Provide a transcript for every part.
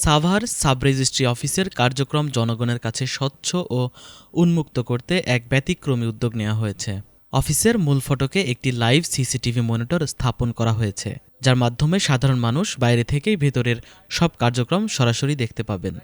Savar sub registry অফিসের কার্যক্রম জনগণের কাছে স্বচ্ছ ও উন্মুক্ত করতে এক ব্যতিক্রমী উদ্যোগ নেওয়া হয়েছে। অফিসের মূল ফটকে একটি লাইভ সিসিটিভি মনিটর স্থাপন করা হয়েছে, যার মাধ্যমে সাধারণ মানুষ বাইরে থেকেই ভেতরের সব কার্যক্রম সরাসরি দেখতে পাবেন।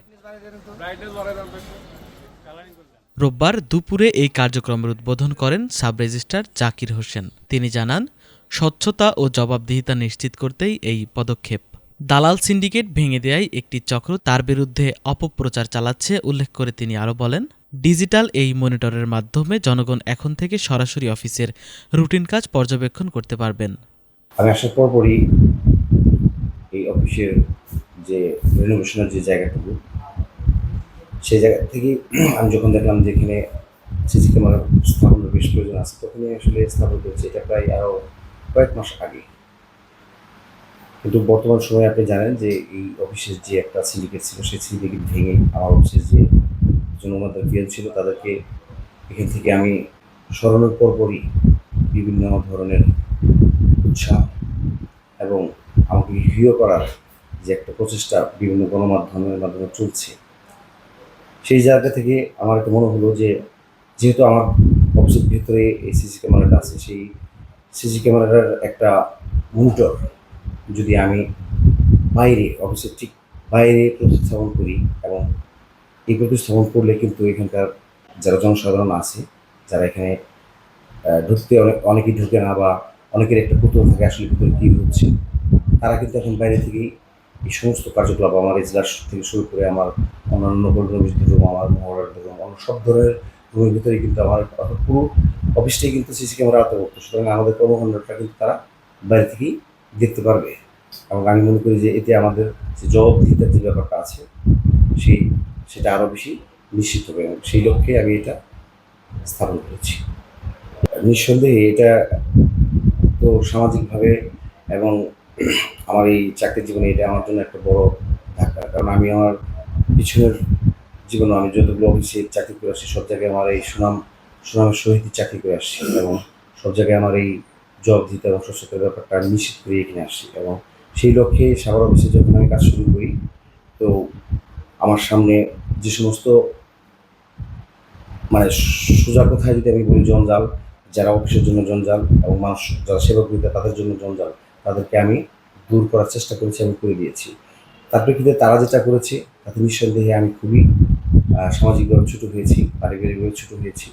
রোববার দুপুরে এই কার্যক্রমের উদ্বোধন করেন সাব রেজিস্ট্রার জাকির হোসেন। তিনি জানান, স্বচ্ছতা ও জবাবদিহিতা নিশ্চিত করতেই এই পদক্ষেপ। দালাল সিন্ডিকেট ভেঙে দেয়ায় একটি চক্র তার বিরুদ্ধে অপপ্রচার চালাচ্ছে উল্লেখ করে তিনি আরও বলেন, ডিজিটাল এই মনিটরের মাধ্যমে জনগণ এখন থেকে সরাসরি অফিসের রুটিন কাজ পর্যবেক্ষণ করতে পারবেন। আমি আসার পরই এই অফিসের যে রেনোভেশনের যে জায়গাটুকু, সেই জায়গা থেকেই আমি যখন দেখলাম যে এখানে সিসি ক্যামেরা স্থাপনের বেশ প্রয়োজন আছে, তখনই আসলে স্থাপন করেছি। এটা প্রায় আরও কয়েক মাস আগে। কিন্তু বর্তমান সময়ে আপনি জানেন যে এই অফিসের যে একটা সিন্ডিকেট ছিল, সেই সিন্ডিকেট ভেঙে আমার অফিসের যে জনগণদের পিএল ছিল তাদেরকে এখান থেকে আমি সরানোর পরপরই বিভিন্ন ধরনের উৎসাহ এবং আমাকে হিরো করার যে একটা প্রচেষ্টা বিভিন্ন গণমাধ্যমের মাধ্যমে চলছে, সেই জায়গা থেকে আমার একটা মনে হলো যে যেহেতু আমার অফিসের ভিতরে এই সিসি ক্যামেরাটা আছে, সেই সিসি ক্যামেরাটার একটা মনিটর যদি আমি বাইরে অফিসের ঠিক বাইরে প্রতিস্থাপন করি, এবং এই প্রতিস্থাপন করলে কিন্তু এখানকার যারা জনসাধারণ আছে, যারা এখানে ঢুকতে অনেকেই ঢুকে না, বা অনেকের একটা কৌতূহল থাকে আসলে ভিতরে কী হচ্ছে, তারা কিন্তু এখন বাইরে থেকেই এই সমস্ত কার্যকলাপ আমার এজলাস থেকে শুরু করে আমার অন্যান্য কর্মীদের রুম, আমার মহড়ার রুম, অন্য সব ধরনের রুমের ভিতরে কিন্তু আমার পুরো অফিসটাই কিন্তু সিসি ক্যামেরা আওতাভুক্ত। সুতরাং আমাদের কর্মকাণ্ডটা কিন্তু তারা বাইরে থেকেই দেখতে পারবে, এবং আমি মনে করি যে এতে আমাদের যে জবাবদিহিতার যে ব্যাপারটা আছে সেটা আরও বেশি নিশ্চিত হবে, এবং সেই লক্ষ্যে আমি এটা স্থাপন করেছি। নিঃসন্দেহে এটা তো সামাজিকভাবে এবং আমার এই চাকরির জীবনে এটা আমার জন্য একটা বড় ধাক্কা। কারণ আমি আমার পিছনের জীবনে আমি যতগুলো অফিসে চাকরি করে আসছি, সব জায়গায় আমার এই সুনামের সহিত চাকরি করে আসছি, এবং সব জায়গায় আমার এই জবাবদিহিতা এবং স্বচ্ছতার ব্যাপারটা আমি নিশ্চিত করে এখানে আসছি। এবং সেই লক্ষ্যে সাভার অফিসে যখন আমি কাজ শুরু করি, তো আমার সামনে যে সমস্ত মানে সোজা কথায় যদি আমি বলি জঞ্জাল, যারা অফিসের জন্য জঞ্জাল এবং মানুষ যারা সেবা করিতে তাদের জন্য জঞ্জাল, তাদেরকে আমি দূর করার চেষ্টা করেছি, আমি করে দিয়েছি। তার প্রেক্ষিতে তারা যেটা করেছে তাতে নিঃসন্দেহে আমি খুবই সামাজিকভাবে ছোটো হয়েছি, পারিবারিকভাবে ছোটো হয়েছি।